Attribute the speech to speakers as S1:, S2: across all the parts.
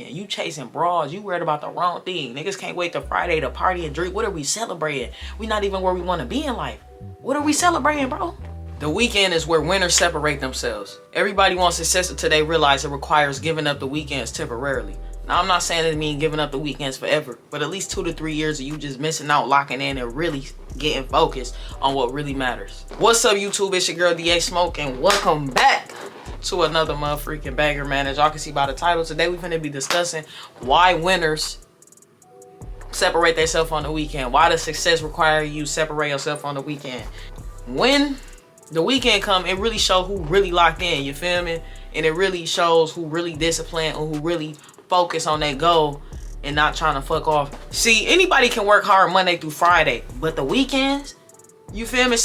S1: You chasing bras, you worried about the wrong thing. Niggas can't wait till Friday to party and drink. What are we celebrating? We not even where we want to be in life. What are we celebrating, bro? The weekend is where winners separate themselves. Everybody wants success until they realize it requires giving up the weekends temporarily. Now, I'm not saying it means giving up the weekends forever, but at least 2 to 3 years of you just missing out, locking in, and really getting focused on what really matters. What's up, YouTube? It's your girl, DA Smoke, and welcome back to another motherfucking banger, man. As y'all can see by the title, today we're gonna be discussing why winners separate themselves on the weekend. Why does success require you separate yourself on the weekend? When the weekend come, it really shows who really locked in, you feel me? And it really shows who really disciplined or who really focus on their goal and not trying to fuck off. See, anybody can work hard Monday through Friday, but the weekends, you feel me?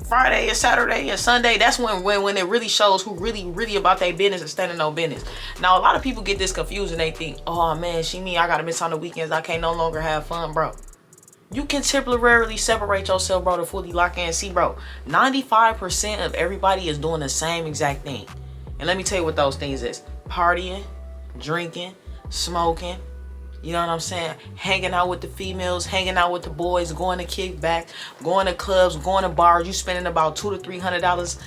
S1: Friday and Saturday and Sunday, that's when it really shows who really about their business and standing no business. Now, a lot of people get this confused and they think, oh man, she mean I gotta miss on the weekends, I can't no longer have fun, bro. You can temporarily separate yourself, bro, to fully lock in. See, bro, 95% of everybody is doing the same exact thing. And let me tell you what those things is. Partying, drinking, smoking, you know what I'm saying? Hanging out with the females, hanging out with the boys, going to kickback, going to clubs, going to bars. You spending about $200 to $300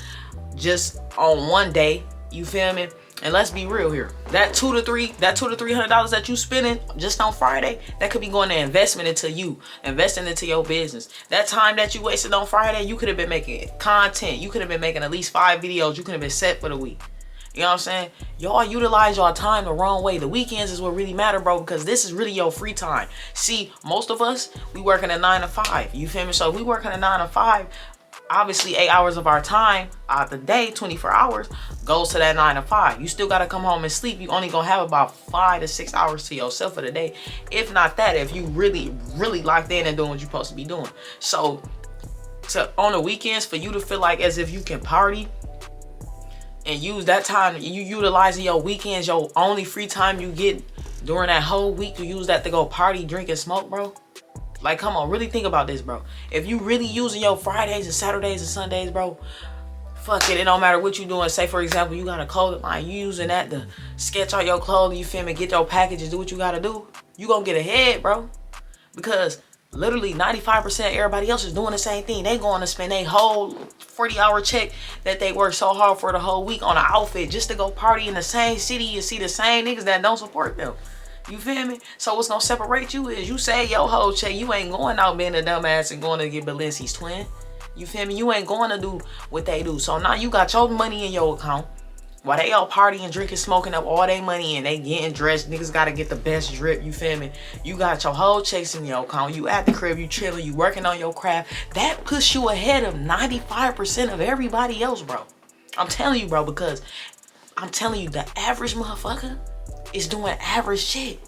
S1: just on one day. You feel me? And let's be real here. That $200 to $300 that you spending just on Friday, that could be going to investment into you, investing into your business. That time that you wasted on Friday, you could have been making content. You could have been making at least 5 videos. You could have been set for the week. You know what I'm saying? Y'all utilize y'all time the wrong way. The weekends is what really matter, bro, because this is really your free time. See, most of us, we working a 9 to 5. You feel me? So we working a 9 to 5. Obviously, 8 hours of our time out the day, 24 hours, goes to that 9 to 5. You still got to come home and sleep. You only going to have about 5 to 6 hours to yourself for the day. If not that, if you really locked in and doing what you're supposed to be doing. So on the weekends, for you to feel like as if you can party and use that time, you utilizing your weekends, your only free time you get during that whole week, you use that to go party, drink, and smoke, bro. Like, come on, really think about this, bro. If you really using your Fridays and Saturdays and Sundays, bro, fuck it. It don't matter what you doing. Say, for example, you got a clothing line. You using that to sketch out your clothing, you feel me? Get your packages, do what you got to do. You gonna get ahead, bro. Because literally 95% of everybody else is doing the same thing. They going to spend a whole 40-hour check that they work so hard for the whole week on an outfit just to go party in the same city and see the same niggas that don't support them. You feel me? So what's gonna separate you is you say your whole check, you ain't going out being a dumbass and going to get Balenci's twin. You feel me? You ain't going to do what they do. So now you got your money in your account while they all partying, drinking, smoking up all their money and they getting dressed. Niggas gotta get the best drip, you feel me? You got your whole checks in your account. You at the crib, you chilling, you working on your craft. That puts you ahead of 95% of everybody else, bro. I'm telling you, bro, because I'm telling you, the average motherfucker is doing average shit.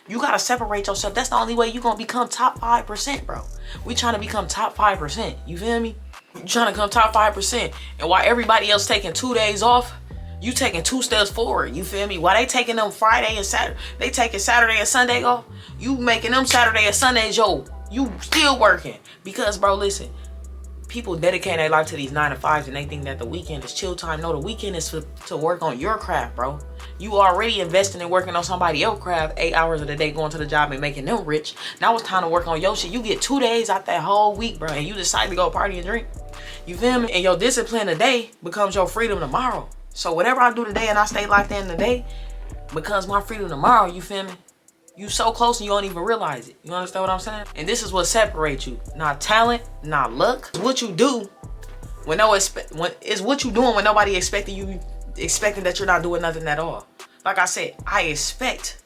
S1: You gotta separate yourself. That's the only way you gonna become top 5%, bro. We trying to become top 5%. You feel me? You trying to become top 5%. And while everybody else taking 2 days off, you taking 2 steps forward. You feel me? While they taking them Friday and Saturday, they taking Saturday and Sunday off, you making them Saturday and Sundays, yo, you still working. Because, bro, listen, people dedicate their life to these 9 to 5s and they think that the weekend is chill time. No, the weekend is to work on your craft, bro. You already investing in working on somebody else's craft 8 hours of the day, going to the job and making them rich. Now it's time to work on your shit. You get 2 days out that whole week, bro, and you decide to go party and drink. You feel me? And your discipline today becomes your freedom tomorrow. So whatever I do today and I stay locked in today becomes my freedom tomorrow. You feel me? You so close and you don't even realize it. You understand what I'm saying? And this is what separates you. Not talent, not luck. It's what you do when it's what you doing when nobody expecting that you're not doing nothing at all. Like I said, I expect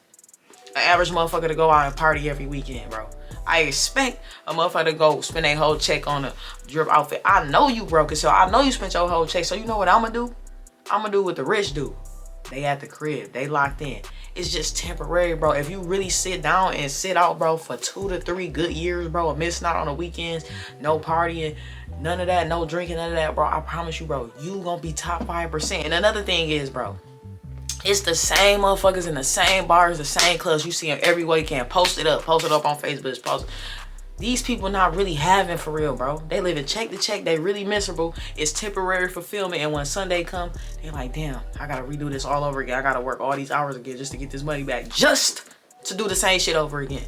S1: an average motherfucker to go out and party every weekend, bro. I expect a motherfucker to go spend a whole check on a drip outfit. I know you broke it, so I know you spent your whole check. So you know what I'm gonna do? I'm gonna do what the rich do. They at the crib, they locked in. It's just temporary, bro. If you really sit down and sit out, bro, for 2 to 3 good years, bro, of missing out on the weekends, no partying, none of that, no drinking, none of that, bro, I promise you, bro, you gonna be top 5%. And another thing is, bro, it's the same motherfuckers in the same bars, the same clubs. You see them every weekend. Post it up on Facebook. These people not really having for real, bro. They living check to check. They really miserable. It's temporary fulfillment. And when Sunday come, they like, damn, I gotta redo this all over again. I gotta work all these hours again just to get this money back. Just to do the same shit over again.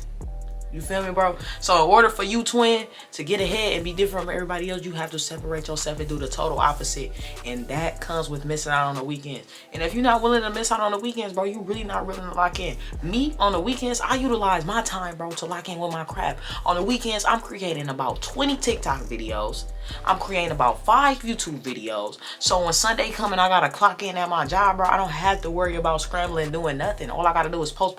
S1: You feel me, bro? So in order for you, twin, to get ahead and be different from everybody else, you have to separate yourself and do the total opposite. And that comes with missing out on the weekends. And if you're not willing to miss out on the weekends, bro, you really not willing to lock in. Me, on the weekends, I utilize my time, bro, to lock in with my craft. On the weekends, I'm creating about 20 TikTok videos. I'm creating about 5 YouTube videos. So when Sunday come and I gotta clock in at my job, bro, I don't have to worry about scrambling, doing nothing. All I gotta do is post.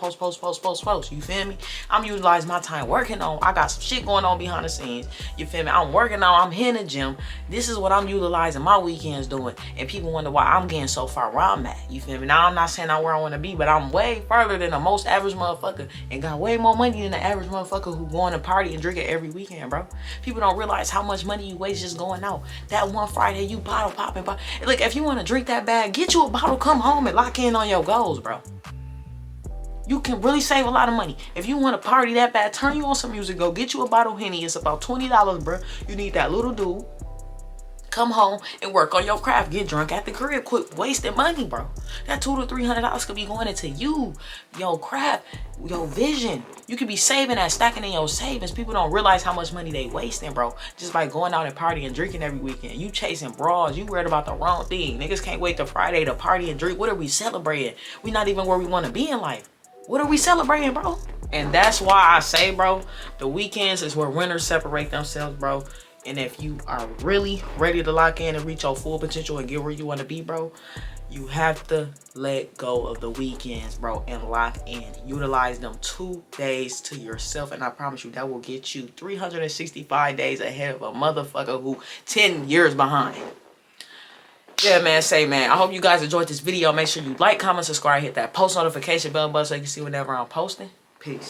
S1: You feel me? I'm utilizing my time working on. I got some shit going on behind the scenes. You feel me? I'm working on. I'm hitting the gym. This is what I'm utilizing my weekends doing. And people wonder why I'm getting so far where I'm at. You feel me? Now I'm not saying I'm where I want to be, but I'm way further than the most average motherfucker and got way more money than the average motherfucker who going to party and drink it every weekend, bro. People don't realize how much money you waste just going out. That one Friday you bottle popping. Look, if you want to drink that bad, get you a bottle, come home and lock in on your goals, bro. You can really save a lot of money. If you want to party that bad, turn you on some music, go get you a bottle of Henny. It's about $20, bro. You need that little dude. Come home and work on your craft. Get drunk at the crib. Quit wasting money, bro. That $200 to $300 could be going into you, your craft, your vision. You could be saving that, stacking in your savings. People don't realize how much money they wasting, bro. Just by going out and partying and drinking every weekend. You chasing bras. You worried about the wrong thing. Niggas can't wait till Friday to party and drink. What are we celebrating? We not even where we want to be in life. What are we celebrating, bro? And that's why I say, bro, the weekends is where winners separate themselves, bro. And if you are really ready to lock in and reach your full potential and get where you want to be, bro, you have to let go of the weekends, bro, and lock in. Utilize them 2 days to yourself, and I promise you that will get you 365 days ahead of a motherfucker who 10 years behind. Yeah, man, I hope you guys enjoyed this video. Make sure you like, comment, subscribe, hit that post notification bell button so you can see whenever I'm posting. Peace.